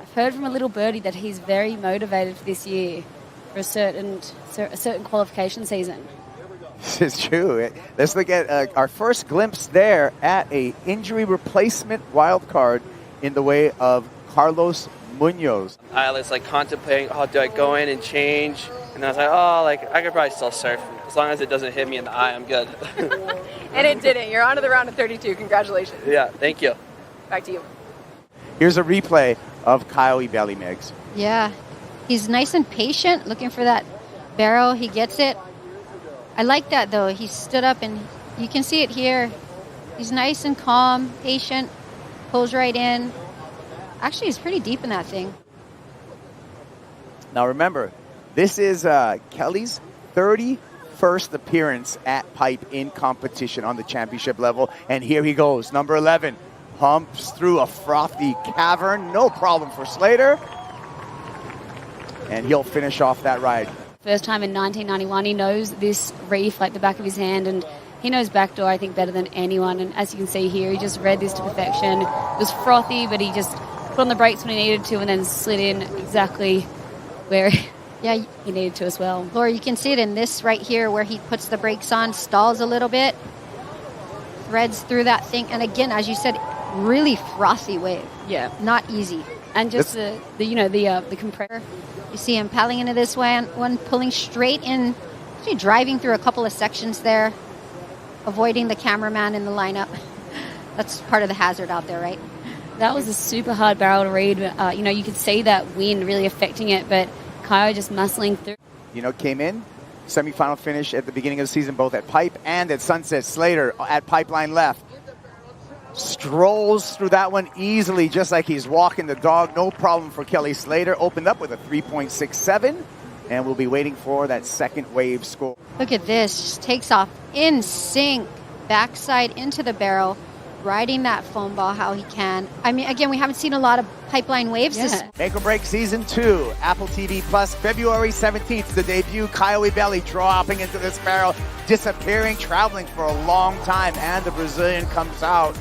I've heard from a little birdie that he's very motivated for this year for a certain qualification season. This is true. Let's look at our first glimpse there at a injury replacement wild card in the way of Carlos Munoz. I was like contemplating, oh, do I go in and change? And I was like, oh, like I could probably still surf. As long as it doesn't hit me in the eye, I'm good. And it didn't. You're on to the round of 32. Congratulations. Yeah, thank you. Back to you. Here's a replay of Caio Ibelli, Megs. Yeah, he's nice and patient, looking for that barrel. He gets it. I like that, though. He stood up, and you can see it here. He's nice and calm, patient, pulls right in. Actually, he's pretty deep in that thing. Now, remember, this is Kelly's 31st appearance at pipe in competition on the championship level. And here he goes, number 11. Pumps through a frothy cavern. No problem for Slater. And he'll finish off that ride. First time in 1991, he knows this reef like the back of his hand, and he knows backdoor, I think, better than anyone. And as you can see here, he just read this to perfection. It was frothy, but he just put on the brakes when he needed to and then slid in exactly where he needed to as well. Laura, you can see it in this right here where he puts the brakes on, stalls a little bit, threads through that thing. And again, as you said, really frothy wave. Yeah. Not easy. And just the compressor. You see him paddling into this one, pulling straight in, actually driving through a couple of sections there, avoiding the cameraman in the lineup. That's part of the hazard out there, right? That was a super hard barrel to read. You could see that wind really affecting it, but Caio just muscling through. Came in, semifinal finish at the beginning of the season, both at pipe and at Sunset. Slater at pipeline left. Strolls through that one easily, just like he's walking the dog. No problem for Kelly Slater. Opened up with a 3.67, and we'll be waiting for that second wave score. Look at this. Just takes off in sync, backside into the barrel, riding that foam ball how he can. I mean, again, we haven't seen a lot of pipeline waves. Yeah. Make or Break Season 2, Apple TV Plus, February 17th, the debut. Caio Ibelli dropping into this barrel, disappearing, traveling for a long time, and the Brazilian comes out.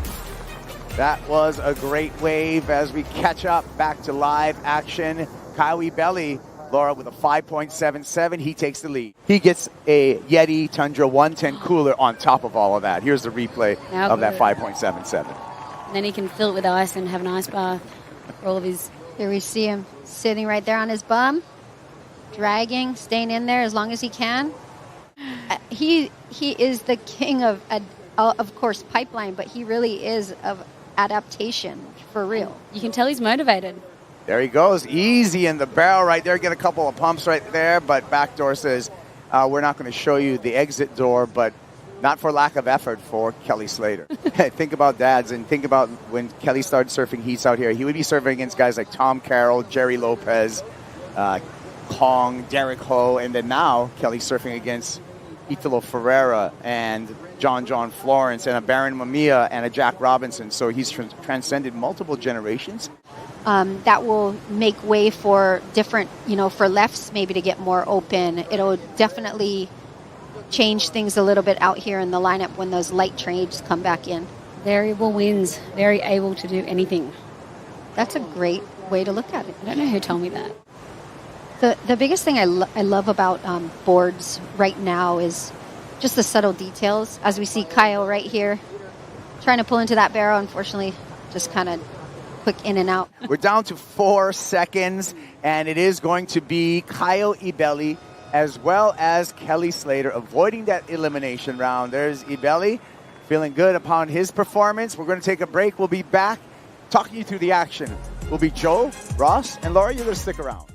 That was a great wave as we catch up back to live action. Caio Ibelli, Laura, with a 5.77. He takes the lead. He gets a Yeti Tundra 110 cooler on top of all of that. Here's the replay of that 5.77. And then he can fill it with ice and have an ice bath for all of his... Here we see him sitting right there on his bum, dragging, staying in there as long as he can. He is the king of course, pipeline, but he really is of adaptation for real. You can tell he's motivated. There he goes, easy in the barrel right there. Get a couple of pumps right there, but backdoor says, we're not going to show you the exit door, but not for lack of effort for Kelly Slater. Think about dads, and think about when Kelly started surfing heats out here. He would be surfing against guys like Tom Carroll, Jerry Lopez, Kong, Derek Ho, and then now Kelly's surfing against Italo Ferreira and John Florence and a Baron Mamiya and a Jack Robinson. So he's transcended multiple generations. That will make way for different, for lefts maybe to get more open. It'll definitely change things a little bit out here in the lineup when those light trades come back in. Variable wins, very able to do anything. That's a great way to look at it. I don't know who told me that. The biggest thing I love about boards right now is just the subtle details. As we see Caio right here trying to pull into that barrel, unfortunately, just kind of quick in and out. We're down to 4 seconds, and it is going to be Caio Ibelli as well as Kelly Slater avoiding that elimination round. There's Ibelli feeling good upon his performance. We're going to take a break. We'll be back talking you through the action. We'll be Joe, Ross, and Laura. You're going to stick around.